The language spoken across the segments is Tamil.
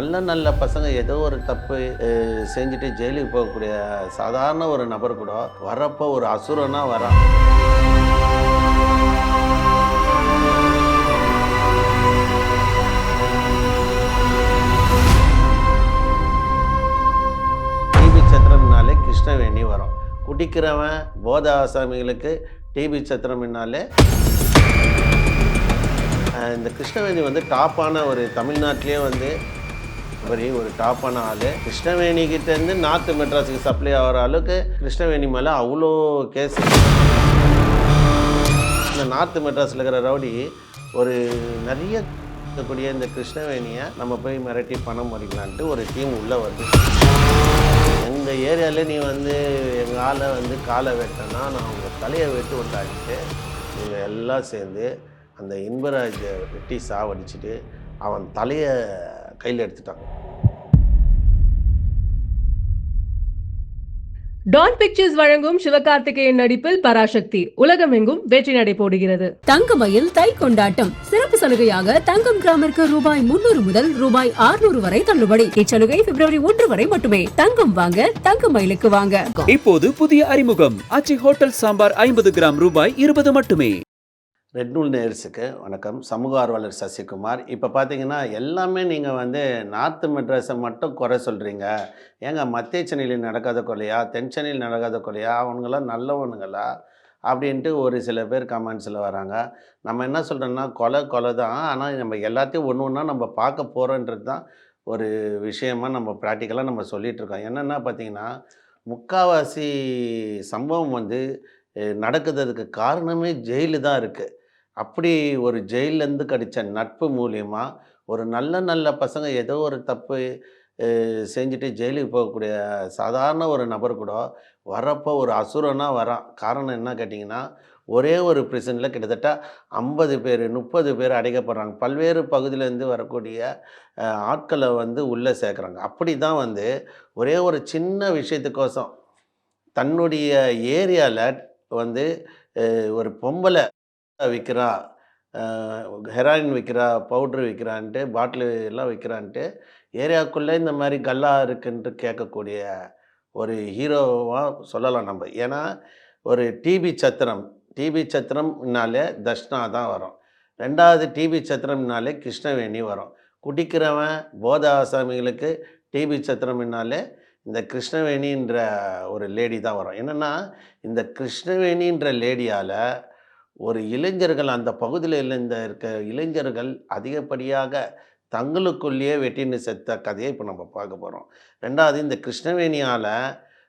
நல்ல நல்ல பசங்க ஏதோ ஒரு தப்பு செஞ்சுட்டு ஜெயிலுக்கு போகக்கூடிய சாதாரண ஒரு நபர் கூட வரப்போ ஒரு அசுரனா வரான். டிபி சத்திரம்னாலே கிருஷ்ணவேணி வரும். குடிக்கிறவன் போத ஆசாமிகளுக்கு டிபி சத்திரம்னாலே இந்த கிருஷ்ணவேணி வந்து டாப்பான ஒரு தமிழ்நாட்டிலே வந்து ஒரு டாப்பான ஆள். கிருஷ்ணவேணி கிட்டேருந்து நார்த்து மெட்ராஸுக்கு சப்ளை ஆகிற அளவுக்கு கிருஷ்ணவேணி மேலே அவ்வளோ கேஸ். இந்த நார்த்து மெட்ராஸில் இருக்கிற ரவுடி ஒரு நிறைய இருக்கக்கூடிய இந்த கிருஷ்ணவேணியை நம்ம போய் மிரட்டி பணம் பறிக்கலான்ட்டு ஒரு டீம் உள்ளே வருது. எங்கள் ஏரியாவில் நீ வந்து எங்கள் ஆளை வந்து காலை வெட்டினா நான் உங்கள் தலையை வெட்டு விட்டாடிட்டு இவங்க எல்லாம் சேர்ந்து அந்த இன்பராஜை வெட்டி சாவடிச்சுட்டு அவன் தலையை கையில் எடுத்துட்டாங்க. டான் பிக்சர்ஸ் வழங்கும் சிவகார்த்திகேயன் நடிப்பில் பராசக்தி உலகமெங்கும் வெற்றி நடை போடுகிறது. தங்கமயில் தை கொண்டாட்டம் சிறப்பு சலுகையாக தங்கம் கிராமிற்கு ரூபாய் 300 முதல் ரூபாய் 600 வரை தள்ளுபடி. இச்சலுகை பிப்ரவரி 1 வரை மட்டுமே. தங்கம் வாங்க தங்கமயிலுக்கு வாங்க. இப்போது புதிய அறிமுகம் ஆச்சி ஹோட்டல் சாம்பார் 50 கிராம் ரூபாய் 20 மட்டுமே. ரெட் நூல் நேயர்ஸுக்கு வணக்கம். சமூக ஆர்வலர் சசிகுமார். இப்போ பார்த்தீங்கன்னா எல்லாமே நீங்கள் வந்து நார்த்து மெட்ராஸை மட்டும் குறை சொல்கிறீங்க. ஏங்க மத்திய சென்னையில் நடக்காத கொலையா, தென் சென்னையில் நடக்காத கொலையா, அவனுங்களாம் நல்லவனுங்களா அப்படின்ட்டு ஒரு சில பேர் கமெண்ட்ஸில் வராங்க. நம்ம என்ன சொல்கிறோன்னா கொலை தான், ஆனால் நம்ம எல்லாத்தையும் ஒன்று ஒன்றா நம்ம பார்க்க போகிறோன்றது தான் ஒரு விஷயமாக நம்ம ப்ராக்டிக்கலாக நம்ம சொல்லிகிட்ருக்கோம். என்னென்னா பார்த்திங்கன்னா முக்கால்வாசி சம்பவம் வந்து நடக்குறதுக்கு காரணமே ஜெயிலு தான் இருக்குது. அப்படி ஒரு ஜெயிலேருந்து கிடைச்ச நட்பு மூலியமாக ஒரு நல்ல நல்ல பசங்க ஏதோ ஒரு தப்பு செஞ்சுட்டு ஜெயிலுக்கு போகக்கூடிய சாதாரண ஒரு நபர் கூட வரப்போ ஒரு அசுரனாக வரான். காரணம் என்ன கேட்டிங்கன்னா, ஒரே ஒரு ப்ரிசனில் கிட்டத்தட்ட 50 பேர் 30 பேர் அடைக்கப்படுறாங்க. பல்வேறு பகுதியிலேருந்து வரக்கூடிய ஆட்களை வந்து உள்ளே சேர்க்குறாங்க. அப்படி தான் வந்து ஒரே ஒரு சின்ன விஷயத்துக்கோசம் தன்னுடைய ஏரியாவில் வந்து ஒரு பொம்பளை விற்கிறா, ஹெராயின் விற்கிறா, பவுட்ரு விற்கிறான்ட்டு, பாட்டிலு எல்லாம் விற்கிறான்ட்டு ஏரியாவுக்குள்ளே இந்த மாதிரி கல்லா இருக்குன்ட்டு கேட்கக்கூடிய ஒரு ஹீரோவாக சொல்லலாம் நம்ம. ஏன்னா ஒரு டிபி சத்திரம்னாலே தர்ஷனா தான் வரும். ரெண்டாவது டிபி சத்திரம்னாலே கிருஷ்ணவேணி வரும். குடிக்கிறவன் போத ஆசாமிகளுக்கு டிபி சத்திரம்னாலே இந்த கிருஷ்ணவேணின்ற ஒரு லேடி தான் வரும். என்னென்னா இந்த கிருஷ்ணவேணின்ற லேடியால் ஒரு இளைஞர்கள் அந்த பகுதியில் இருக்க இளைஞர்கள் அதிகப்படியாக தங்களுக்குள்ளேயே வெட்டின்னு செத்த கதையை இப்போ நம்ம பார்க்க போகிறோம். ரெண்டாவது இந்த கிருஷ்ணவேணியால்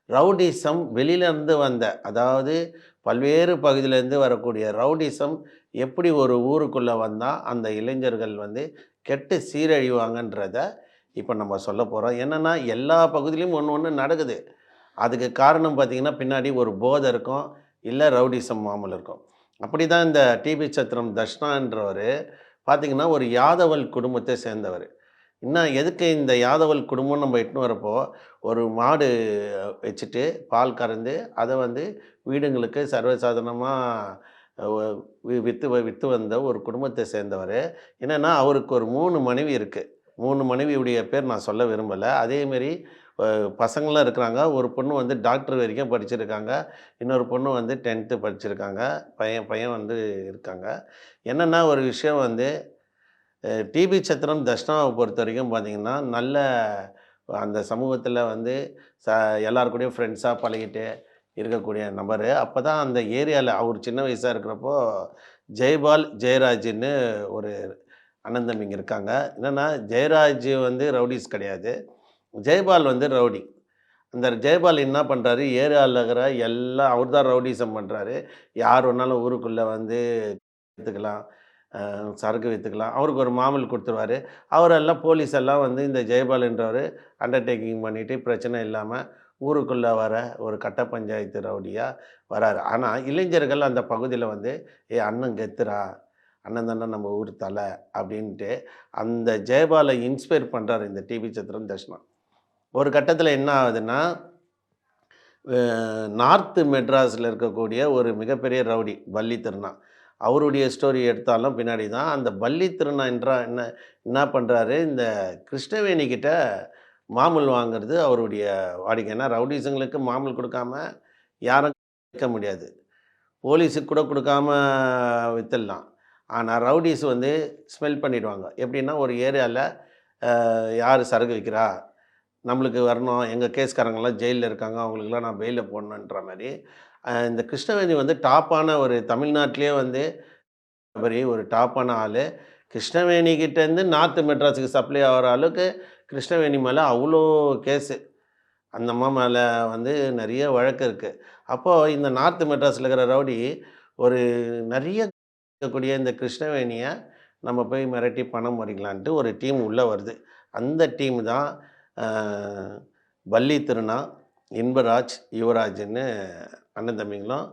ரவுடிசம் வெளியிலேருந்து வந்த, அதாவது பல்வேறு பகுதியிலேருந்து வரக்கூடிய ரவுடிசம் எப்படி ஒரு ஊருக்குள்ளே வந்தால் அந்த இளைஞர்கள் வந்து கெட்டு சீரழிவாங்கன்றத இப்போ நம்ம சொல்ல போகிறோம். என்னென்னா எல்லா பகுதியிலையும் ஒன்று நடக்குது. அதுக்கு காரணம் பார்த்திங்கன்னா பின்னாடி ஒரு போதை இருக்கும், இல்லை ரவுடிசம் மாமூல் இருக்கும். அப்படி தான் இந்த டிபி சத்திரம் தர்ஷனான்றவர் பார்த்திங்கன்னா ஒரு யாதவல் குடும்பத்தை சேர்ந்தவர். இன்னும் எதுக்கு இந்த யாதவல் குடும்பம் நம்ம இட்டுன்னு வரப்போ ஒரு மாடு வச்சுட்டு பால் கறந்து அதை வந்து வீடுங்களுக்கு சர்வசாதாரணமாக விற்று வந்த ஒரு குடும்பத்தை சேர்ந்தவர். என்னென்னா அவருக்கு ஒரு 3 மனைவி இருக்குது. 3 மனைவியுடைய பேர் நான் சொல்ல விரும்பலை. அதேமாரி பசங்களாம் இருக்கிறாங்க. ஒரு பொண்ணு வந்து டாக்டர் வரைக்கும் படிச்சிருக்காங்க, இன்னொரு பொண்ணு வந்து 10th படிச்சிருக்காங்க, பையன் வந்து இருக்காங்க. என்னென்னா ஒரு விஷயம் வந்து டிபி சத்திரம் தர்ஷனாவை பொறுத்த வரைக்கும் பார்த்திங்கன்னா நல்ல அந்த சமூகத்தில் வந்து எல்லாருக்கூடையும் ஃப்ரெண்ட்ஸாக பழகிட்டு இருக்கக்கூடிய நபர். அப்போ தான் அந்த ஏரியாவில் அவர் சின்ன வயசாக இருக்கிறப்போ ஜெய்பால் ஜெயராஜ்னு ஒரு அண்ணன் தம்பிங்க இருக்காங்க. என்னென்னா ஜெயராஜ் வந்து ரவுடிஸ் கிடையாது, ஜெயபால் வந்து ரவுடி. அந்த ஜெயபால் என்ன பண்ணுறாரு, ஏரியாவில் இருக்கிற எல்லாம் அவர் தான் ரவுடிசம் பண்ணுறாரு. யார் வேணாலும் ஊருக்குள்ளே வந்து விற்றுக்கலாம், சரக்கு விற்றுக்கலாம். அவருக்கு ஒரு மாமூல் கொடுத்துருவார். அவரெல்லாம் போலீஸ் எல்லாம் வந்து இந்த ஜெயபால்ன்றவர் அண்டர்டேக்கிங் பண்ணிவிட்டு பிரச்சனை இல்லாமல் ஊருக்குள்ளே வர ஒரு கட்ட பஞ்சாயத்து ரவுடியாக வராரு. ஆனால் இளைஞர்கள் அந்த பகுதியில் வந்து அண்ணன் கெத்துரா, அண்ணன் தானே நம்ம ஊர் தலை அப்படின்ட்டு அந்த ஜெயபாலை இன்ஸ்பயர் பண்ணுறாரு இந்த டிபி சத்திரம் தர்ஷனா. ஒரு கட்டத்தில் என்ன ஆகுதுன்னா நார்த்து மெட்ராஸில் இருக்கக்கூடிய ஒரு மிகப்பெரிய ரவுடி வள்ளி திருநா, அவருடைய ஸ்டோரி எடுத்தாலும் பின்னாடி தான் அந்த பள்ளி திருநா என்றா என்ன பண்ணுறாரு, இந்த கிருஷ்ணவேணி கிட்ட மாமூல் வாங்குறது அவருடைய வாடிக்கை. ஏன்னா ரவுடிஸுங்களுக்கு மாமூல் கொடுக்காம யாரும் விற்க முடியாது. போலீஸுக்கு கூட கொடுக்காம வித்துடலாம். ஆனா ரவுடீஸ் வந்து ஸ்மெல் பண்ணிடுவாங்க. எப்படின்னா ஒரு ஏரியால யார் சரக்கு விற்கிறா, நம்மளுக்கு வரணும், எங்கள் கேஸ்காரங்கலாம் ஜெயிலில் இருக்காங்க, அவங்களுக்குலாம் நான் பெயிலில் போடணுன்ற மாதிரி. இந்த கிருஷ்ணவேணி வந்து டாப்பான ஒரு தமிழ்நாட்டிலே வந்து ஒரு டாப்பான ஆள். கிருஷ்ணவேணி கிட்டேருந்து நார்த்து மெட்ராஸுக்கு சப்ளை ஆகிற அளவுக்கு கிருஷ்ணவேணி மேலே அவ்வளோ கேஸு. அந்த அம்மா மேலே வந்து நிறைய வழக்கு இருக்குது. அப்போது இந்த நார்த்து மெட்ராஸில் இருக்கிற ரவுடி ஒரு நிறைய இருக்கக்கூடிய இந்த கிருஷ்ணவேணியை நம்ம போய் மிரட்டி பணம் பறிக்கலான்ட்டு ஒரு டீம் உள்ளே வருது. அந்த டீம் தான் பள்ளி திருநா, இன்பராஜ், யுவராஜ்னு அண்ணன் தம்பிங்களும்.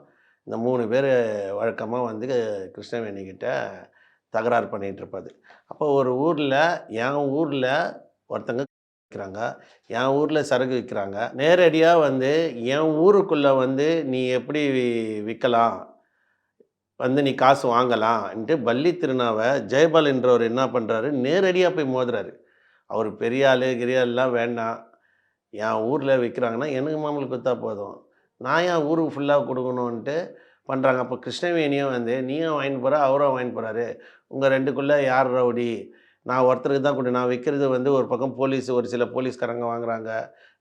இந்த 3 பேர் வழக்கமாக வந்து கிருஷ்ணவேணி கிட்ட தகராறு பண்ணிகிட்டு இருப்பது. அப்போ ஒரு ஊரில் என் ஊரில் ஒருத்தங்க விற்கிறாங்க, என் ஊரில் சரக்கு விற்கிறாங்க. நேரடியாக வந்து என் ஊருக்குள்ளே வந்து நீ எப்படி விற்கலாம், வந்து நீ காசு வாங்கலான்ட்டு பள்ளி திருநாவை ஜெயபால் என்றவர் என்ன பண்ணுறாரு, நேரடியாக போய் மோதுறாரு. அவர் பெரிய ஆள் கிரியாலாம் வேண்டாம், என் ஊரில் விற்கிறாங்கன்னா எனக்கு மாமூல் கொடுத்தா போதும், நான் என் ஊருக்கு ஃபுல்லாக கொடுக்கணுன்ட்டு பண்ணுறாங்க. அப்போ கிருஷ்ணவேணியும் வந்து நீயும் வாங்கிட்டு போகிற, அவரும் வாங்கிட்டு போகிறாரு, உங்கள் ரெண்டுக்குள்ளே யார் ரவுடி, நான் ஒருத்தருக்கு தான் கொடு, நான் விற்கிறது வந்து ஒரு பக்கம் போலீஸ், ஒரு சில போலீஸ்காரங்க வாங்குறாங்க,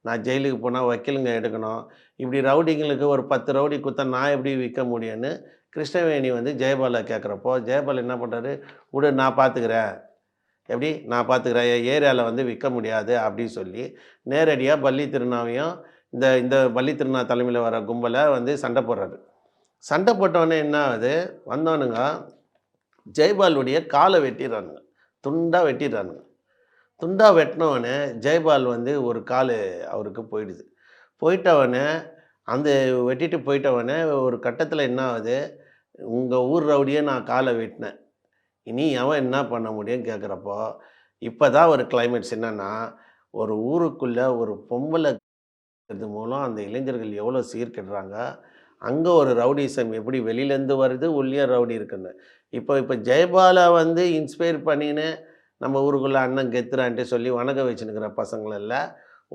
நான் ஜெயிலுக்கு போனால் வக்கீலுங்க எடுக்கணும், இப்படி ரவுடிங்களுக்கு ஒரு 10 ரவுடி கொடுத்தா நான் எப்படி விற்க முடியும்னு கிருஷ்ணவேணி வந்து ஜெயபாலை கேட்குறப்போ, ஜெயபால் என்ன பண்ணுறாரு, விடு நான் பார்த்துக்கிறேன், எப்படி நான் பார்த்துக்கிறேன், என் ஏரியாவில் வந்து விற்க முடியாது அப்படின்னு சொல்லி நேரடியாக பள்ளி திருநாவையும் இந்த இந்த பள்ளி திருநா தலைமையில் வர கும்பலை வந்து சண்டை போடுறாரு. சண்டை போட்டவொடனே என்ன ஆகுது, வந்தவனுங்க ஜெயபாலுடைய காலை வெட்டிடுறானுங்க, துண்டாக வெட்டிடுறானுங்க. துண்டாக வெட்டினவனே ஜெயபால் வந்து ஒரு கால் அவருக்கு போயிடுது. போயிட்டவனே அந்த வெட்டிட்டு போயிட்டவனே ஒரு கட்டத்தில் என்ன ஆகுது, உங்கள் ஊர் ரவுடியே நான் காலை வெட்டினேன், இனி அவன் என்ன பண்ண முடியும்னு கேட்குறப்போ, இப்போ தான் ஒரு கிளைமேட்ஸ் என்னென்னா, ஒரு ஊருக்குள்ளே ஒரு பொம்பளை இது மூலம் அந்த இளைஞர்கள் எவ்வளோ சீர்கெடுறாங்க, அங்கே ஒரு ரவுடிசம் எப்படி வெளியிலேருந்து வருது, உள்ளே ரவுடி இருக்குன்னு. இப்போ ஜெயபாலை வந்து இன்ஸ்பயர் பண்ணின்னு நம்ம ஊருக்குள்ளே அண்ணன் கெத்துறான்ட்டு சொல்லி வணக்க வச்சுன்னுக்கிற பசங்கள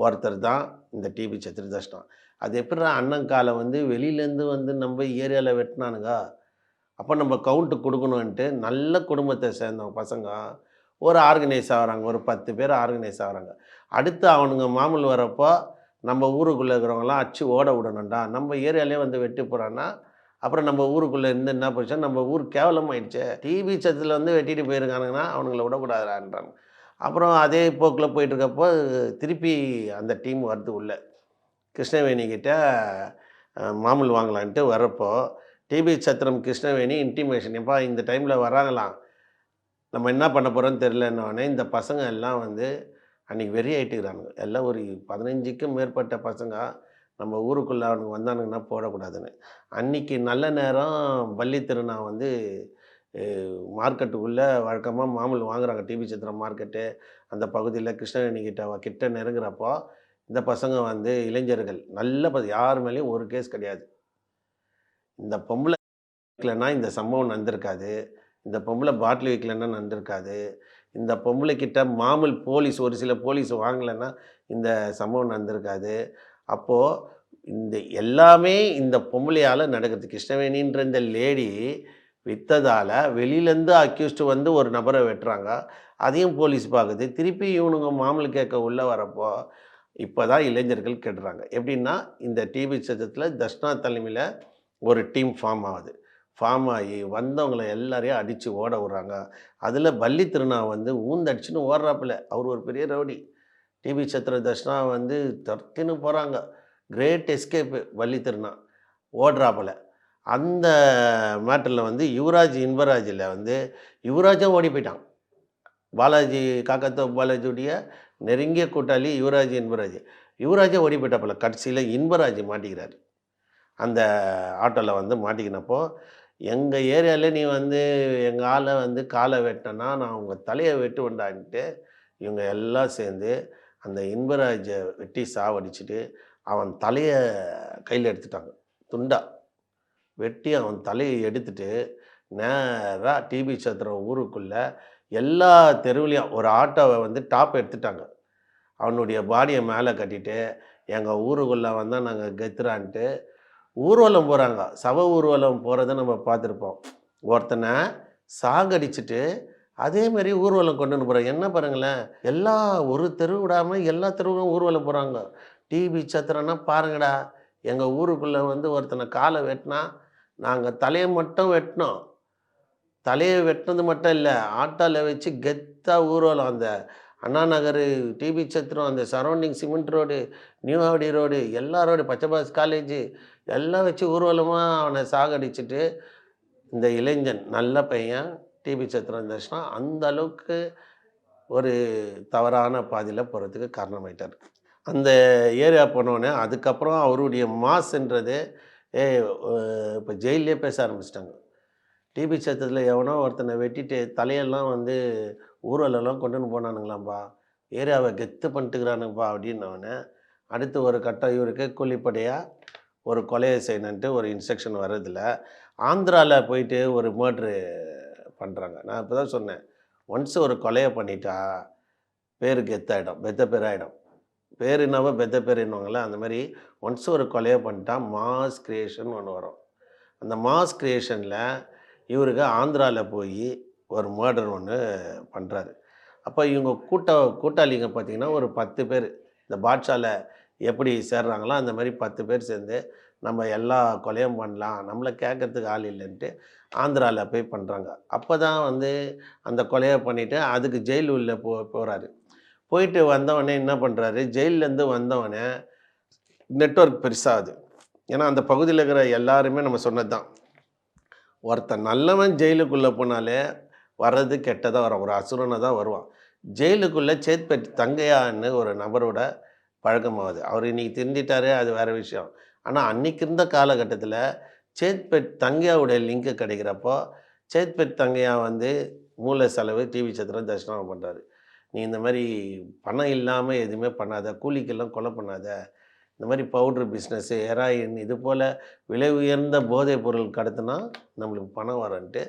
ஒருத்தர் தான் இந்த டிபி சத்ருதர்ஷன். அது எப்படிடா அண்ணன் காலை வந்து வெளியிலேருந்து வந்து நம்ம ஏரியாவில் வெட்டினானுங்க, அப்போ நம்ம கவுண்ட்டு கொடுக்கணுன்ட்டு நல்ல குடும்பத்தை சேர்ந்தவங்க பசங்க ஒரு ஆர்கனைஸ் ஆகிறாங்க, ஒரு 10 பேர் ஆர்கனைஸ் ஆகிறாங்க. அடுத்து அவனுங்க மாமூல் வரப்போ நம்ம ஊருக்குள்ளே இருக்கிறவங்களாம் அடிச்சு ஓட விடணும்டா, நம்ம ஏரியாலே வந்து வெட்டி போகிறான்னா அப்புறம் நம்ம ஊருக்குள்ளே இருந்து என்ன போச்சா, நம்ம ஊர் கேவலமாயிடுச்சு, டிபி சத்தில் வந்து வெட்டிட்டு போயிருக்கானுங்கன்னா அவனுங்களை விடக்கூடாதுன்றாங்க. அப்புறம் அதே போக்கில் போயிட்டுருக்கப்போ திருப்பி அந்த டீம் வருது உள்ளே கிருஷ்ணவேணி கிட்ட மாமூல் வாங்கலான்ட்டு வரப்போ, டிபி சத்திரம் கிருஷ்ணவேணி இன்டிமேஷன், எப்பா இந்த டைமில் வராங்களாம், நம்ம என்ன பண்ண போகிறோன்னு தெரிலன்னொடனே இந்த பசங்க எல்லாம் வந்து அன்றைக்கி வெறி ஆகிட்டுக்கிறானுங்க. எல்லாம் ஒரு 15க்கும் மேற்பட்ட பசங்க நம்ம ஊருக்குள்ளே அவனுங்க வந்தானுங்கன்னா போடக்கூடாதுன்னு. அன்றைக்கி நல்ல நேரம் பள்ளி திருநா வந்து மார்க்கெட்டுக்குள்ளே வழக்கமாக மாமூல் வாங்குறாங்க, டிபி சத்திரம் மார்க்கெட்டு அந்த பகுதியில் கிருஷ்ணவேணி கிட்ட நெருங்குறப்போ இந்த பசங்க வந்து இளைஞர்கள் நல்ல யார் மேலேயும் ஒரு கேஸ் கிடையாது. இந்த பொம்பளை விற்கலைன்னா இந்த சம்பவம் நடந்திருக்காது, இந்த பொம்பளை பாட்டில் விற்கலைன்னா நடந்திருக்காது, இந்த பொம்பளைக்கிட்ட மாமூல் போலீஸ் ஒரு சில போலீஸ் வாங்கலைன்னா இந்த சம்பவம் நடந்திருக்காது. அப்போது இந்த எல்லாமே இந்த பொம்பளையால் நடக்குது. கிருஷ்ணவேணின்ற இந்த லேடி விற்றதால் வெளியிலேருந்து அக்யூஸ்டு வந்து ஒரு நபரை வெட்டுறாங்க, அதையும் போலீஸ் பார்க்குது. திருப்பி இவனுங்க மாமூல் கேட்க உள்ளே வரப்போ இப்போ தான் இளைஞர்கள் கெடுறாங்க. எப்படின்னா இந்த டிபி சட்டத்தில் தர்ஷனா தலைமையில் ஒரு டீம் ஃபார்ம் ஆகுது. ஃபார்ம் ஆகி வந்தவங்களை எல்லாரையும் அடித்து ஓட விட்றாங்க. அதில் பள்ளி திருநா வந்து ஊந்தடிச்சுன்னு ஓடுறாப்புல, அவர் ஒரு பெரிய ரவுடி. டிபி சத்திர தர்ஷனா வந்து தர்க்கின்னு போகிறாங்க, கிரேட் எஸ்கேப்பு பள்ளி திருநா ஓடுறாப்புல. அந்த மேட்டரில் வந்து யுவராஜ் இன்பராஜில் வந்து யுவராஜும் ஓடி போயிட்டான். பாலாஜி காக்கத்தோ பாலாஜியுடைய நெருங்கிய கூட்டாளி யுவராஜ் இன்பராஜ், யுவராஜே ஓடி போயிட்டாப்புல. கடைசியில் இன்பராஜ் மாட்டிக்கிறார். அந்த ஆட்டோவில் வந்து மாட்டிக்கினப்போ, எங்கள் ஏரியாவிலே நீ வந்து எங்கள் ஆளை வந்து காலை வெட்டினா நான் உங்கள் தலையை வெட்டுவேன்டான்ட்டு இவங்க எல்லாம் சேர்ந்து அந்த இன்பராஜை வெட்டி சாவடிச்சுட்டு அவன் தலையை கையில் எடுத்துட்டாங்க. துண்டா வெட்டி அவன் தலையை எடுத்துட்டு நேராக டிபி சத்திரம் ஊருக்குள்ளே எல்லா தெருவுலையும் ஒரு ஆட்டோவை வந்து டாப் எடுத்துட்டாங்க. அவனுடைய பாடியை மேலே கட்டிட்டு எங்கள் ஊருக்குள்ளே வந்தால் நாங்கள் கெத்துறான்ட்டு ஊர்வலம் போகிறாங்க. சவ ஊர்வலம் போகிறத நம்ம பார்த்துருப்போம். ஒருத்தனை சாகடிச்சிட்டு அதேமாரி ஊர்வலம் கொண்டுன்னு போகிறாங்க. என்ன பாருங்களேன், எல்லா ஒரு தெரு விடாமல் எல்லா தெருவும் ஊர்வலம் போகிறாங்க. டிபி சத்திரம்னா பாருங்கடா, எங்கள் ஊருக்குள்ளே வந்து ஒருத்தனை காலை வெட்டினா நாங்கள் தலையை மட்டும் வெட்டினோம். தலையை வெட்டினது மட்டும் இல்லை, ஆட்டோவில் வச்சு கெத்தாக ஊர்வலம். அந்த அண்ணா நகர், டிபி சத்திரம், அந்த surrounding cement road, new Avadi road, எல்லா ரோடு, பச்சைபாஸ் காலேஜு எல்லாம் வச்சு ஊர்வலமாக அவனை சாகடிச்சிட்டு இந்த இளைஞன் நல்ல பையன் டிபி சத்திரம் தர்ஷனம் அந்த அளவுக்கு ஒரு தவறான பாதையில் போகிறதுக்கு காரணமாயிட்டார். அந்த ஏரியா போனோடனே அதுக்கப்புறம் அவருடைய மாஸ்ன்றது இப்போ ஜெயிலே பேச ஆரம்பிச்சிட்டாங்க. டிபி சத்திரத்தில் எவனோ ஒருத்தனை வெட்டிட்டு தலையெல்லாம் வந்து ஊர்வலம்லாம் கொண்டுன்னு போனானுங்களாம்பா, ஏரியாவை கெத்து பண்ணிட்டுக்கிறானுங்கப்பா அப்படின்னவொடனே அடுத்து ஒரு கட்டம் இவருக்கு கூலிப்படையாக ஒரு கொலையை செய்யணுன்ட்டு ஒரு இன்ஸ்ட்ரக்ஷன் வர்றதில்ல. ஆந்திராவில் போயிட்டு ஒரு மர்ட்ரு பண்ணுறாங்க. நான் இப்போ தான் சொன்னேன், ஒன்ஸ் ஒரு கொலையை பண்ணிட்டா பேர் கெத்தாயிடும், பெத்த பேராயிடும். பேருனாவோ பெத்த பேருன்னுவாங்களே, அந்த மாதிரி ஒன்ஸ் ஒரு கொலையை பண்ணிட்டா மாஸ் கிரியேஷன் ஒன்று வரும். அந்த மாஸ் கிரியேஷனில் இவருக்கு ஆந்திராவில் போய் ஒரு மர்டர் ஒன்று பண்ணுறாரு. அப்போ இவங்க கூட்டாளிங்க பார்த்திங்கன்னா ஒரு 10 பேர் இந்த பாட்ஷாவில் எப்படி சேர்றாங்களோ அந்த மாதிரி 10 பேர் சேர்ந்து நம்ம எல்லா கொலையும் பண்ணலாம், நம்மளை கேட்கறதுக்கு ஆள் இல்லைன்ட்டு ஆந்திராவில் போய் பண்ணுறாங்க. அப்போ தான் வந்து அந்த கொலையை பண்ணிவிட்டு அதுக்கு ஜெயில் உள்ள போகிறாரு. போயிட்டு வந்தவொடனே என்ன பண்ணுறாரு, ஜெயிலேருந்து வந்தவொடனே நெட்வொர்க் பெருசாகுது. ஏன்னா அந்த பகுதியில் இருக்கிற எல்லாருமே நம்ம சொன்னது தான், ஒருத்தன் நல்லவன் ஜெயிலுக்குள்ளே போனாலே வர்றது கெட்டதாக வரும், ஒரு அசுரனை தான் வருவான். ஜெயிலுக்குள்ளே சேத்பேட் தங்கையான்னு ஒரு நபரோட பழக்கமாகுது. அவர் இன்றைக்கி திருந்திட்டாரு, அது வேறு விஷயம். ஆனால் அன்றைக்கி இருந்த காலகட்டத்தில் சேத்பேட் தங்கையாவுடைய லிங்க்கு கிடைக்கிறப்போ சேத்பேட் தங்கையா வந்து மூல செலவு டிவி சத்திரம் தர்ஷனம் பண்ணுறாரு. நீ இந்த மாதிரி பணம் இல்லாமல் எதுவுமே பண்ணாத, கூலிக்கெல்லாம் கொலை பண்ணாத, இந்த மாதிரி பவுட்ரு பிஸ்னஸ்ஸு, ஹெராயின் இது போல் விலை உயர்ந்த போதைப் பொருள் கடத்தினா நம்மளுக்கு பணம் வரன்ட்டு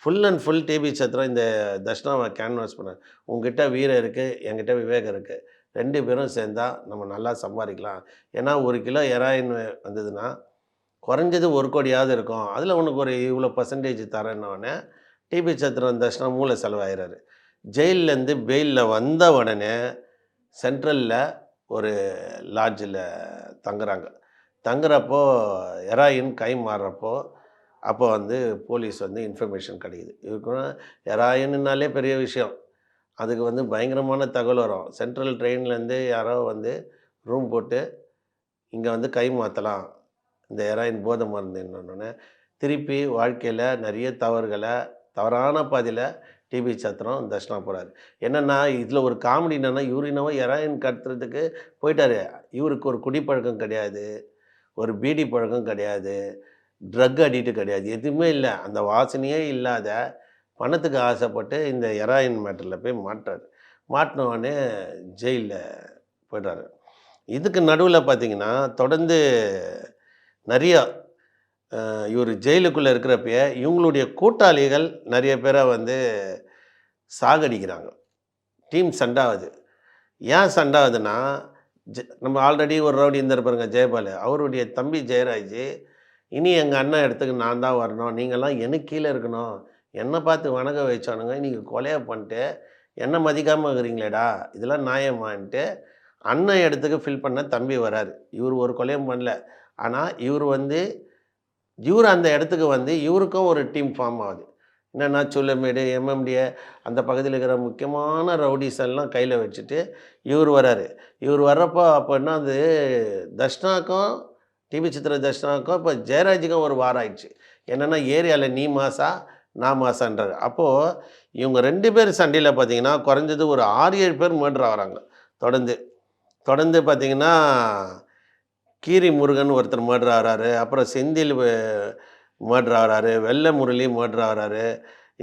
ஃபுல் அண்ட் ஃபுல் டிபி சத்திரம் இந்த தர்ஷனாவை கேன்வாஸ் பண்ணார். உங்ககிட்ட வீரம் இருக்குது, என்கிட்ட விவேகம் இருக்குது, 2 பேரும் சேர்ந்தால் நம்ம நல்லா சம்பாதிக்கலாம். ஏன்னா 1 கிலோ ஹெராயின் வந்ததுன்னா குறைஞ்சது 1 கோடியாவது இருக்கும், அதில் உனக்கு ஒரு இவ்வளோ பர்சன்டேஜ் தரேன்னொடனே டிபி சத்திரம் தர்ஷனம் மூளை செலவாகிறாரு. ஜெயிலேருந்து பெயிலில் வந்த உடனே சென்ட்ரலில் ஒரு லாட்ஜில் தங்குறாங்க. தங்குறப்போ ஹெராயின் கை மாறுறப்போ அப்போ வந்து போலீஸ் வந்து இன்ஃபர்மேஷன் கிடைக்குது. இதுக்கும் ஹெராயின்னாலே பெரிய விஷயம், அதுக்கு வந்து பயங்கரமான தகவல் வரும். சென்ட்ரல் ட்ரெயின்லேருந்து யாரோ வந்து ரூம் போட்டு இங்கே வந்து கை மாற்றலாம் இந்த ஹெராயின் போதை மருந்துன்னொன்னே திருப்பி வாழ்க்கையில் நிறைய தவறான பாதையில் டிபி சத்திரம் தர்ஷனா போகிறாரு. என்னென்னா இதில் ஒரு காமெடி என்னென்னா, இவர் என்னவோ ஹெராயின் கடத்துறதுக்கு போயிட்டார். இவருக்கு ஒரு குடிப்பழக்கம் கிடையாது, ஒரு பீடி பழக்கம் கிடையாது, ட்ரக் அடிக்ட்டு கிடையாது, எதுவுமே இல்லை. அந்த வாசனையே இல்லாத பணத்துக்கு ஆசைப்பட்டு இந்த ஹெராயின் மேட்டரில் போய் மாட்டுறாரு. மாட்டினோடனே ஜெயிலில் போய்ட்டாரு. இதுக்கு நடுவில் பார்த்திங்கன்னா தொடர்ந்து நிறையா இவர் ஜெயிலுக்குள்ளே இருக்கிறப்பயே இவங்களுடைய கூட்டாளிகள் நிறைய பேரை வந்து சாகடிக்கிறாங்க. டீம் சண்டாகுது. ஏன் சண்டாகுதுன்னா, நம்ம ஆல்ரெடி ஒரு ரவுடி இருந்தார் பாருங்க ஜெயபால், அவருடைய தம்பி ஜெயராஜ், இனி எங்கள் அண்ணன் இடத்துக்கு நான் தான் வரணும், நீங்கள்லாம் எனக்கு கீழே இருக்கணும், என்னை பார்த்து வணங்க வச்சானுங்க, நீங்கள் கொலையை பண்ணிட்டு என்னை மதிக்காமல் இருக்கிறீங்களேடா, இதெல்லாம் நியாயமான்ட்டு அண்ணன் இடத்துக்கு ஃபில் பண்ண தம்பி வராரு. இவர் ஒரு கொலையும் பண்ணல, ஆனால் இவர் அந்த இடத்துக்கு வந்து இவருக்கும் ஒரு டீம் ஃபார்ம் ஆகுது. என்னென்னா சூளமேடு, எம்எம்டிஏ அந்த பகுதியில் இருக்கிற முக்கியமான ரவுடிஸ் எல்லாம் கையில் வச்சுட்டு இவர் வராரு. இவர் வர்றப்போ அப்போ என்ன, அது தர்ஷனாக்கும் டிபி சித்திர தர்ஷனாக்கும் இப்போ ஜெயராஜுக்கும் ஒரு வாரம் ஆயிடுச்சு. என்னென்னா ஏரியாவில் நீ மாசா நான் மாசான்றாரு. அப்போது இவங்க 2 பேர் சண்டையில் பார்த்திங்கன்னா குறைஞ்சது ஒரு 6-7 பேர் மர்டர் ஆகிறாங்க. தொடர்ந்து பார்த்திங்கன்னா கீரி முருகன் ஒருத்தர் மர்டர் ஆகிறாரு, அப்புறம் செந்தில் மர்டர் ஆகிறாரு, வெள்ளை முரளி மர்டர் ஆகிறாரு.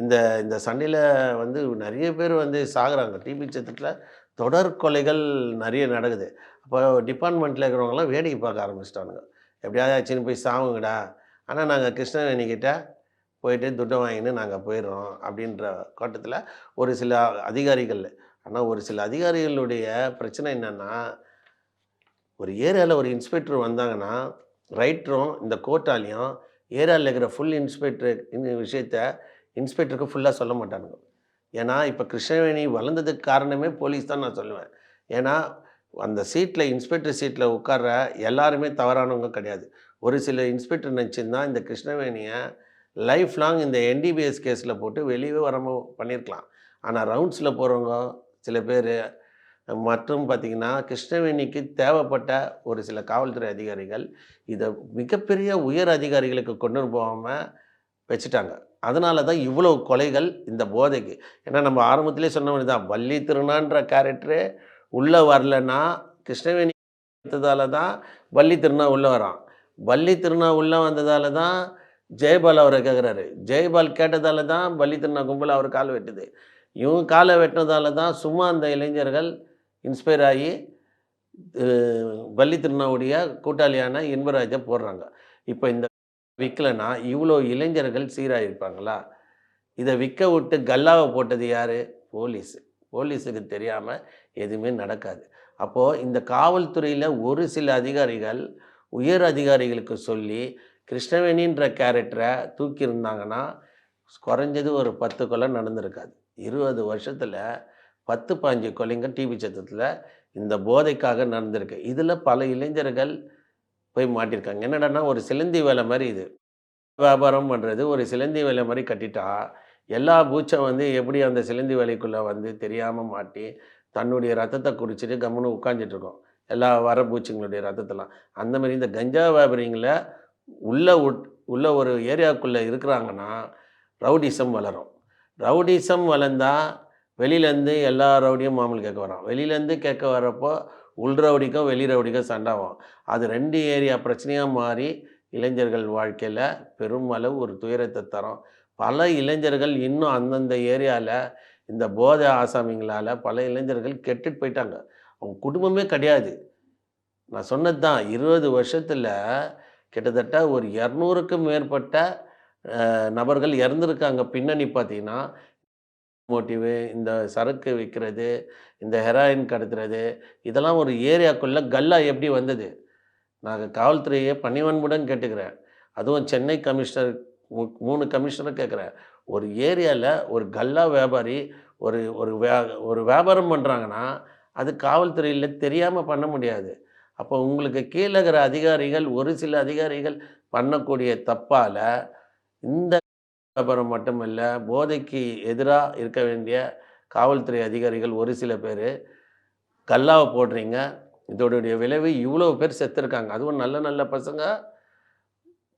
இந்த சண்டையில் வந்து நிறைய பேர் வந்து சாகுறாங்க. டிபி சத்திரத்தில் தொடர் கொலைகள் நிறைய நடக்குது. அப்போ டிபார்ட்மெண்ட்டில் இருக்கிறவங்களாம் வேடிக்கை பார்க்க ஆரம்பிச்சிட்டானுங்க. எப்படியாவது ஆச்சுன்னு போய் சாவுங்கடா. ஆனால் நாங்கள் கிருஷ்ணவேணிக்கிட்ட போயிட்டு துட்டை வாங்கின்னு நாங்கள் போயிடுறோம் அப்படின்ற கோட்டத்தில் ஒரு சில அதிகாரிகள். ஆனால் ஒரு சில அதிகாரிகளுடைய பிரச்சனை என்னென்னா, ஒரு ஏரியாவில் ஒரு இன்ஸ்பெக்டர் வந்தாங்கன்னா ரைட்டரும் இந்த கோர்ட்டாலையும் ஏரியாவில் இருக்கிற ஃபுல் இன்ஸ்பெக்டர் இந்த விஷயத்த இன்ஸ்பெக்டருக்கு ஃபுல்லாக சொல்ல மாட்டானுங்க. ஏன்னா இப்போ கிருஷ்ணவேணி வளர்ந்ததுக்கு காரணமே போலீஸ் தான் நான் சொல்லுவேன். ஏன்னா அந்த சீட்டில் இன்ஸ்பெக்டர் சீட்டில் உட்கார்ற எல்லாருமே தவறானவங்க கிடையாது. ஒரு சில இன்ஸ்பெக்டர் நினச்சிருந்தா இந்த கிருஷ்ணவேணியை லைஃப் லாங் இந்த என்டிபிஎஸ் கேஸில் போட்டு வெளியவே வராமல் பண்ணியிருக்கலாம். ஆனால் ரவுண்ட்ஸில் போகிறவங்க சில பேர் மற்றும் பார்த்திங்கன்னா கிருஷ்ணவேணிக்கு தேவைப்பட்ட ஒரு சில காவல்துறை அதிகாரிகள் இதை மிகப்பெரிய உயர் அதிகாரிகளுக்கு கொண்டு போகாமல் வச்சுட்டாங்க. அதனால தான் இவ்வளோ கொலைகள் இந்த போதைக்கு. ஏன்னா நம்ம ஆரம்பத்திலே சொன்ன மாதிரி தான், வள்ளி திருநான்ற கேரக்டரு உள்ளே வரலன்னா கிருஷ்ணவேணி எடுத்ததால தான் வள்ளி திருநா உள்ளே வரான். வள்ளி திருநா உள்ளே வந்ததால தான் ஜெயபால் அவரை கேட்குறாரு. ஜெயபால் கேட்டதால தான் வள்ளி திருநா கும்பல் அவர் கால் வெட்டுது. இவங்க காலை வெட்டினதால தான் சும்மா அந்த இளைஞர்கள் இன்ஸ்பயர் ஆகி வள்ளி திருநாவுடைய கூட்டாளியான இன்பராஜை போடுறாங்க. இப்போ இந்த விற்கலைன்னா இவ்வளோ இளைஞர்கள் சீராகிருப்பாங்களா? இதை விற்க விட்டு கல்லாவை போட்டது யார்? போலீஸு. போலீஸுக்கு தெரியாமல் எதுவுமே நடக்காது. அப்போது இந்த காவல்துறையில் ஒரு சில அதிகாரிகள் உயர் அதிகாரிகளுக்கு சொல்லி கிருஷ்ணவேணின்ற கேரக்டரை தூக்கியிருந்தாங்கன்னா குறைஞ்சது ஒரு 10 கொலை நடந்திருக்காது. 20 வருஷத்தில் 10-15 கொலைங்க டிபி சத்தத்தில் இந்த போதைக்காக நடந்திருக்கு. இதில் பல இளைஞர்கள் போய் மாட்டியிருக்காங்க. என்னடான்னா ஒரு சிலந்தி வேலை மாதிரி இது வியாபாரம் பண்ணுறது. ஒரு சிலந்தி வேலை மாதிரி கட்டிட்டா எல்லா பூச்சம் வந்து எப்படி அந்த சிலந்தி வேலைக்குள்ளே வந்து தெரியாமல் மாட்டி தன்னுடைய ரத்தத்தை குடிச்சிட்டு கம்முன்னு உட்காந்துட்ருக்கோம், எல்லா வர பூச்சிங்களுடைய ரத்தத்தெல்லாம். அந்த மாதிரி இந்த கஞ்சா வியாபாரிங்களை உள்ள ஒரு ஏரியாவுக்குள்ளே இருக்கிறாங்கன்னா ரவுடிசம் வளரும். ரவுடிசம் வளர்ந்தால் வெளியிலேருந்து எல்லா ரவுடியும் மாமூல் கேட்க வரான். வெளியிலேருந்து கேட்க வரப்போ உள் ரவுடிக்கும் வெளி ரவுடிக்கும் சண்டாகும். அது 2 ஏரியா பிரச்சனையாக மாறி இளைஞர்கள் வாழ்க்கையில் பெருமளவு ஒரு துயரத்தை தரும். பல இளைஞர்கள் இன்னும் அந்தந்த ஏரியாவில் இந்த போதை ஆசாமிங்களால் பல இளைஞர்கள் கெட்டுட்டு போயிட்டாங்க. அவங்க குடும்பமே கிடையாது. நான் சொன்னது தான், 20 வருஷத்தில் கிட்டத்தட்ட ஒரு 200க்கும் மேற்பட்ட நபர்கள் இறந்துருக்காங்க. பின்னணி பார்த்தீங்கன்னா மோட்டிவு, இந்த சரக்கு விற்கிறது, இந்த ஹெராயின் கடத்துறது, இதெல்லாம் ஒரு ஏரியாக்குள்ளே கல்லா எப்படி வந்தது? நான் காவல்துறையை பணிவன்புடன் கேட்டுக்கிறேன். அதுவும் சென்னை கமிஷனர் 3 கமிஷனரும் கேட்குறேன். ஒரு ஏரியாவில் ஒரு கல்லா வியாபாரி ஒரு வியாபாரம் பண்ணுறாங்கன்னா அது காவல்துறையில் தெரியாமல் பண்ண முடியாது. அப்போ உங்களுக்கு கீழே இருக்கிற அதிகாரிகள், ஒரு சில அதிகாரிகள் பண்ணக்கூடிய தப்பால் இந்த வியாபாரம் மட்டுமல்ல, போதைக்கு எதிராக இருக்க வேண்டிய காவல்துறை அதிகாரிகள் ஒரு சில பேர் கல்லாவை போடுறீங்க. இதோடைய விளைவு இவ்வளோ பேர் செத்துருக்காங்க. அதுவும் நல்ல நல்ல பசங்க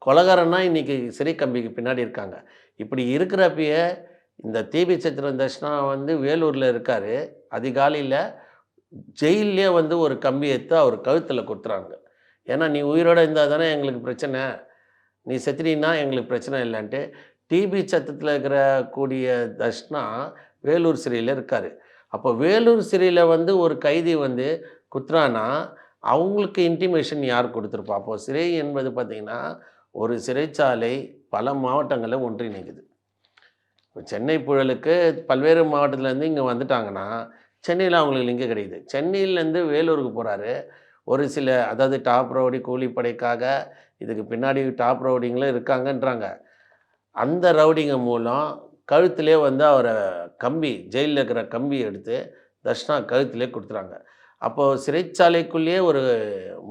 கொலகாரன்னா இன்றைக்கி சிறை கம்பிக்கு பின்னாடி இருக்காங்க. இப்படி இருக்கிறப்பயே இந்த டிபி சத்திரம் தர்ஷனா வந்து வேலூரில் இருக்கார். அதிகாலையில் ஜெயிலே வந்து ஒரு கம்பி எடுத்து அவர் கழுத்தில் கொடுத்துறாங்க. ஏன்னா நீ உயிரோடு இருந்தால் தானே எங்களுக்கு பிரச்சனை, நீ செத்துறீன்னா எங்களுக்கு பிரச்சனை இல்லைன்ட்டு டிபி சத்தத்தில் இருக்கிற கூடிய தர்ஷனா வேலூர் சிறையில் இருக்கார். அப்போ வேலூர் சிறையில் வந்து ஒரு கைதி வந்து குத்துறானா அவங்களுக்கு இன்டிமேஷன் யார் கொடுத்துருப்பா? அப்போது சிறை என்பது பார்த்திங்கன்னா ஒரு சிறைச்சாலை பல மாவட்டங்களில் ஒன்றிணைக்குது. இப்போ சென்னை புழலுக்கு பல்வேறு மாவட்டத்துலேருந்து இங்கே வந்துட்டாங்கன்னா சென்னையில் அவங்களுக்கு லிங்க் கிடைக்குது. சென்னையிலேருந்து வேலூருக்கு போகிறாரு. ஒரு சில அதாவது டாப் ரவுடி கூலிப்படைக்காக இதுக்கு பின்னாடி டாப் ரவுடிங்களும் இருக்காங்கன்றாங்க. அந்த ரவுடிங்க மூலம் கழுத்திலே வந்து அவரை கம்பி, ஜெயிலில் இருக்கிற கம்பி எடுத்து தர்ஷனா கழுத்திலே கொடுத்துறாங்க. அப்போது சிறைச்சாலைக்குள்ளேயே ஒரு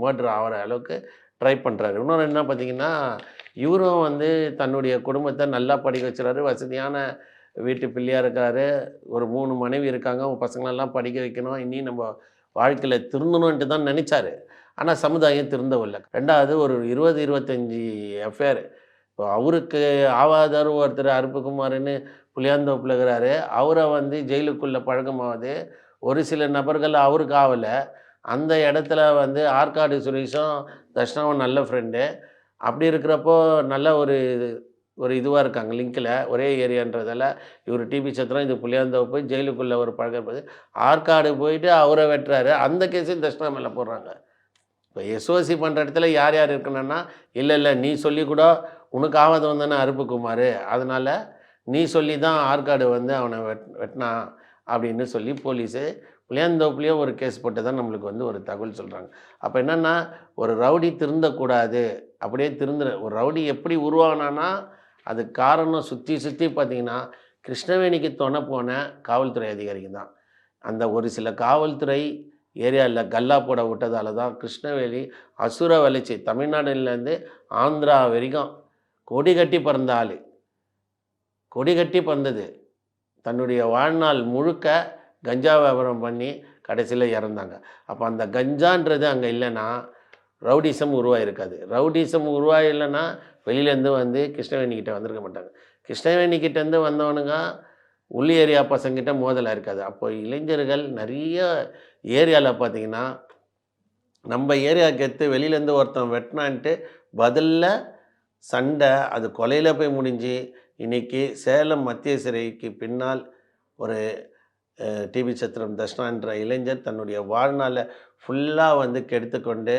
மர்டர் ஆகிற அளவுக்கு ட்ரை பண்ணுறாரு. இன்னொன்று என்ன பார்த்திங்கன்னா, இவரும் வந்து தன்னுடைய குடும்பத்தை நல்லா படிக்க வச்சுறாரு. வசதியான வீட்டு பிள்ளையாக இருக்கார். ஒரு 3 மனைவி இருக்காங்க. அவங்க பசங்களெல்லாம் படிக்க வைக்கணும், இனி நம்ம வாழ்க்கையில் திருந்தணுன்ட்டு தான் நினச்சாரு. ஆனால் சமுதாயம் திருந்தவில்லை. 2வது ஒரு 20-25 எஃப்ஐஆர். இப்போ அவருக்கு ஆவாதார் ஒருத்தர் அருப்புக்குமார்னு புளியாந்தோப்பில் இருக்கிறாரு. அவரை வந்து ஜெயிலுக்குள்ளே பழக்கமாகுது. ஒரு சில நபர்கள் அவருக்கு ஆகலை. அந்த இடத்துல வந்து ஆற்காடு சுரேஷும் தர்ஷனாவும் நல்ல ஃப்ரெண்டு. அப்படி இருக்கிறப்போ நல்ல ஒரு இதுவாக இருக்காங்க லிங்கில், ஒரே ஏரியான்றதால. இவர் டிபி சத்திரம், இது புளியாந்தோப்பு, ஜெயிலுக்குள்ளே ஒரு பழக்கப்போது ஆற்காடு போயிட்டு அவரை வெட்டுறாரு. அந்த கேஸையும் தர்ஷனா மேலே போடுறாங்க. இப்போ எஸ்ஓசி பண்ணுற இடத்துல யார் யார் இருக்கணும்னா, இல்லை நீ சொல்லி கூட உனக்கு ஆவதவன் தானே அருப்புக்குமார், அதனால் நீ சொல்லி தான் ஆற்காடு வந்து அவனை வெட்டினான் அப்படின்னு சொல்லி போலீஸு புளியாந்தோப்புலேயே ஒரு கேஸ் போட்டு தான் நம்மளுக்கு வந்து ஒரு தகவல் சொல்கிறாங்க. அப்போ என்னென்னா, ஒரு ரவுடி திருந்தக்கூடாது, அப்படியே ஒரு ரவுடி எப்படி உருவானானா அதுக்கு காரணம் சுற்றி பார்த்திங்கன்னா கிருஷ்ணவேணிக்கு துணை போன காவல்துறை அதிகாரிங்க தான். அந்த ஒரு சில காவல்துறை ஏரியாவில் கல்லா போட விட்டதால தான் கிருஷ்ணவேணி அசுர வளர்ச்சி, தமிழ்நாடுலேருந்து ஆந்திரா வரைக்கும் கொடி கட்டி பறந்த ஆள், கொடி கட்டி பறந்தது. தன்னுடைய வாழ்நாள் முழுக்க கஞ்சா வியாபாரம் பண்ணி கடைசியில் இறந்தாங்க. அப்போ அந்த கஞ்சான்றது அங்கே இல்லைன்னா ரவுடிசம் உருவாகிருக்காது. ரவுடிசம் உருவாகலைன்னா வெளியிலேருந்து வந்து கிருஷ்ணவேணிக்கிட்ட வந்திருக்க மாட்டாங்க. கிருஷ்ணவேணிக்கிட்டேருந்து வந்தவனுங்க உள்ளி ஏரியா பசங்கிட்ட மோதலாக இருக்காது. அப்போ இளைஞர்கள் நிறைய ஏரியாவில் பார்த்திங்கன்னா நம்ம ஏரியாவுக்கு எடுத்து வெளியிலேருந்து ஒருத்தன் வெட்டினான்ட்டு பதிலில் சண்டை, அது கொலையில் போய் முடிஞ்சு இன்றைக்கி சேலம் மத்திய சிறைக்கு பின்னால் ஒரு டிபி சத்திரம் தர்ஷனான்ற இளைஞர் தன்னுடைய வாழ்நாளை ஃபுல்லாக வந்து கெடுத்துக்கொண்டு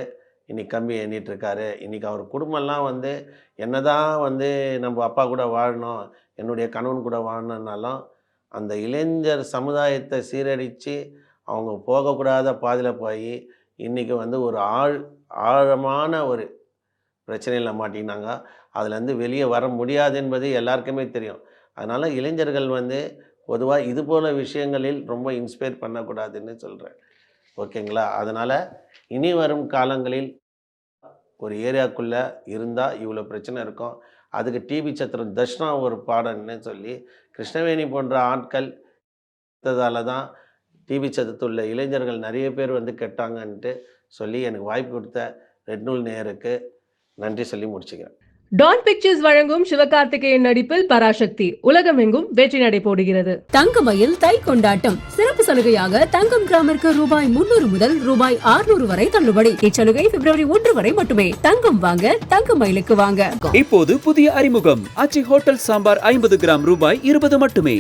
இன்றைக்கி கம்பி எண்ணிகிட்ருக்காரு. இன்றைக்கி அவர் குடும்பம்லாம் வந்து என்ன தான் வந்து நம்ம அப்பா கூட வாழணும், என்னுடைய கணவன் கூட வாழணுன்னாலும் அந்த இளைஞர் சமுதாயத்தை சீரழித்து அவங்க போகக்கூடாத பாதையில் போய் இன்றைக்கி வந்து ஒரு ஆழமான ஒரு பிரச்சனையில் மாட்டினாங்க. அதுலேருந்து வெளியே வர முடியாது என்பது எல்லாருக்குமே தெரியும். அதனால் இளைஞர்கள் வந்து பொதுவாக இது போல் விஷயங்களில் ரொம்ப இன்ஸ்பயர் பண்ணக்கூடாதுன்னு சொல்கிறேன். ஓகேங்களா? அதனால் இனி வரும் காலங்களில் ஒரு ஏரியாக்குள்ளே இருந்தால் இவ்வளோ பிரச்சனை இருக்கும். அதுக்கு டிபி சத்திரம் தர்ஷனா ஒரு பாடம்னு சொல்லி கிருஷ்ணவேணி போன்ற ஆட்கள் தான் டிபி சத்திரத்துள்ள இளைஞர்கள் நிறைய பேர் வந்து கெட்டாங்கன்ட்டு சொல்லி எனக்கு வாய்ப்பு கொடுத்த ரெட் நூல் நேயருக்கு நன்றி சொல்லி முடிச்சுக்கிறேன். டான் பிக்சர்ஸ் வழங்கும் சிவகார்த்திகேயன் நடிப்பில் பராசக்தி உலகமெங்கும் வெற்றி நடை போடுகிறது. தங்கமயில் தை கொண்டாட்டம் சிறப்பு சலுகையாக தங்கம் கிராமிற்கு ரூபாய் 300 முதல் ரூபாய் 600 வரை தள்ளுபடி. இச்சலுகை பிப்ரவரி 1 வரை மட்டுமே. தங்கம் வாங்க தங்கமயிலுக்கு வாங்க. இப்போது புதிய அறிமுகம் ஆச்சி ஹோட்டல் சாம்பார் 50 கிராம் ரூபாய் 20 மட்டுமே.